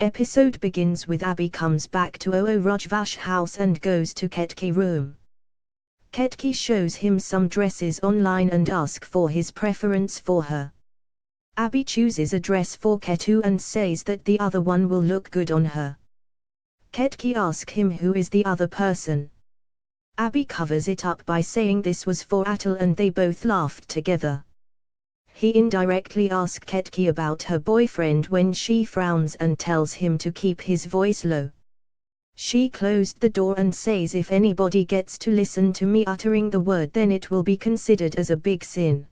Episode begins with Abir comes back to Rajvansh house and goes to Ketki room. Ketki shows him some dresses online and asks for his preference for her. Abir chooses a dress for Ketu and says that the other one will look good on her. Ketki asks him who is the other person. Abir covers it up by saying this was for Atul and they both laughed together. He indirectly asks Ketki about her boyfriend when she frowns and tells him to keep his voice low. She closed the door and says if anybody gets to listen to me uttering the word then it will be considered as a big sin.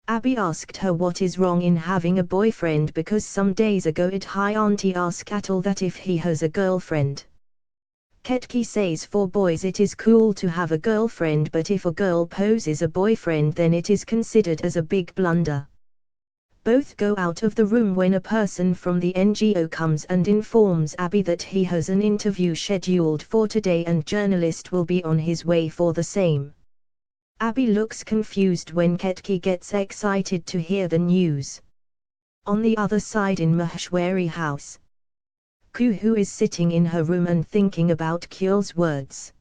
Abir asked her what is wrong in having a boyfriend because some days ago Hain auntie asked Atul that if he has a girlfriend. Ketki says for boys it is cool to have a girlfriend but if a girl poses a boyfriend then it is considered as a big blunder. Both go out of the room when a person from the NGO comes and informs Abir that he has an interview scheduled for today and journalist will be on his way for the same. Abir looks confused when Ketki gets excited to hear the news. On the other side in Maheshwari house, Kuhu is sitting in her room and thinking about Kule's words.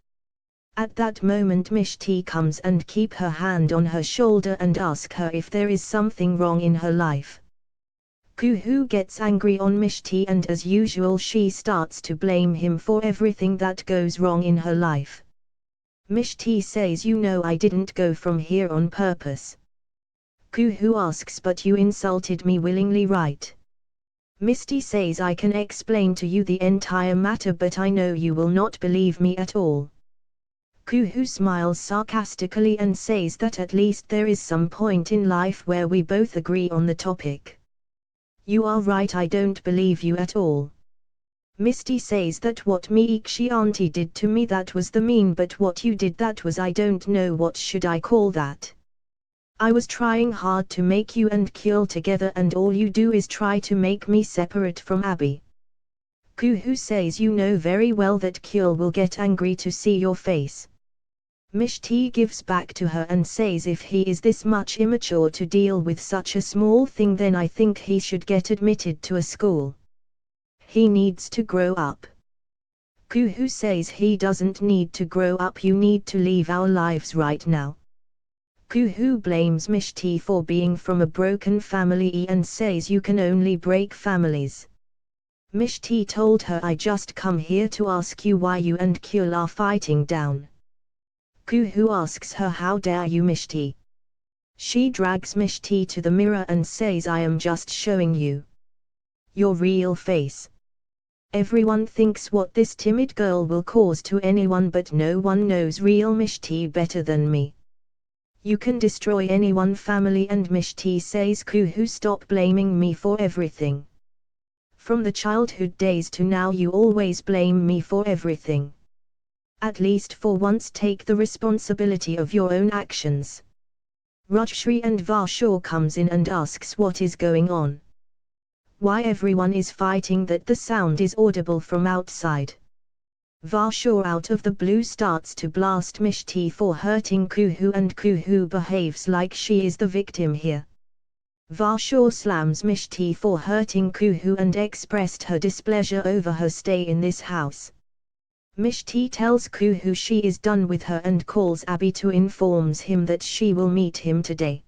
At that moment Mishti comes and keep her hand on her shoulder and ask her if there is something wrong in her life. Kuhu gets angry on Mishti and as usual she starts to blame him for everything that goes wrong in her life. Mishti says you know I didn't go from here on purpose. Kuhu asks but you insulted me willingly right? Mishti says I can explain to you the entire matter but I know you will not believe me at all. Kuhu smiles sarcastically and says that at least there is some point in life where we both agree on the topic. You are right I don't believe you at all. Mishti says that what Meekshi auntie did to me that was the mean but what you did that was I don't know what should I call that. I was trying hard to make you and Kule together and all you do is try to make me separate from Abir. Kuhu says you know very well that Kule will get angry to see your face. Mishti gives back to her and says if he is this much immature to deal with such a small thing then I think he should get admitted to a school. He needs to grow up. Kuhu says he doesn't need to grow up you need to leave our lives right now. Kuhu blames Mishti for being from a broken family and says you can only break families. Mishti told her I just come here to ask you why you and Kule are fighting down. Kuhu asks her how dare you Mishti. She drags Mishti to the mirror and says I am just showing you your real face. Everyone thinks what this timid girl will cause to anyone but no one knows real Mishti better than me. You can destroy anyone family and Mishti says Kuhu stop blaming me for everything. From the childhood days to now you always blame me for everything. At least for once take the responsibility of your own actions. Rishtey and Varshaw comes in and asks what is going on. Why everyone is fighting that the sound is audible from outside. Varshaw out of the blue starts to blast Mishti for hurting Kuhu and Kuhu behaves like she is the victim here. Varshaw slams Mishti for hurting Kuhu and expressed her displeasure over her stay in this house. Mishti tells Kuhu she is done with her and calls Abir to informs him that she will meet him today.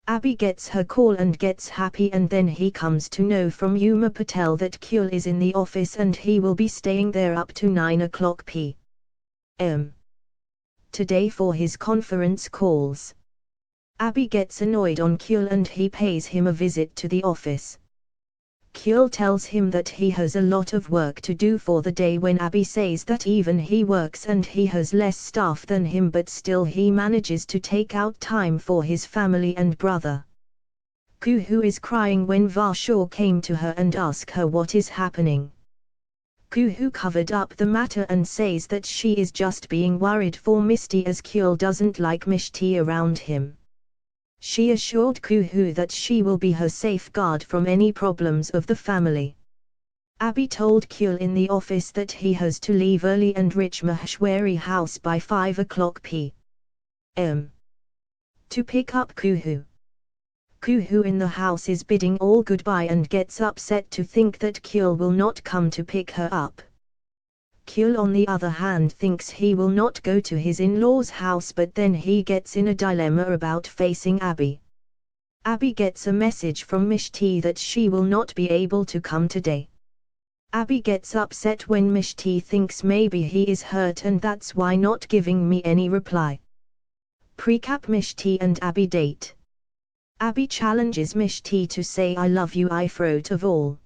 Abir gets her call and gets happy and then he comes to know from Uma Patel that Kule is in the office and he will be staying there up to 9 o'clock p.m. today for his conference calls. Abir gets annoyed on Kule and he pays him a visit to the office. Kule tells him that he has a lot of work to do for the day when Abir says that even he works and he has less staff than him but still he manages to take out time for his family and brother. Kuhu is crying when Varshaw came to her and asked her what is happening. Kuhu covered up the matter and says that she is just being worried for Mishti as Kule doesn't like Mishti around him. She assured Kuhu that she will be her safeguard from any problems of the family. Abir told Kule in the office that he has to leave early and reach Maheshwari house by 5 o'clock p.m. to pick up Kuhu. Kuhu in the house is bidding all goodbye and gets upset to think that Kuhl will not come to pick her up. Kuhl on the other hand thinks he will not go to his in-laws' house, but then he gets in a dilemma about facing Abir. Abir gets a message from Mishti that she will not be able to come today. Abir gets upset when Mishti thinks maybe he is hurt and that's why not giving me any reply. Precap: Mishti and Abir date. Abir challenges Mishti to say I love you I throat of all.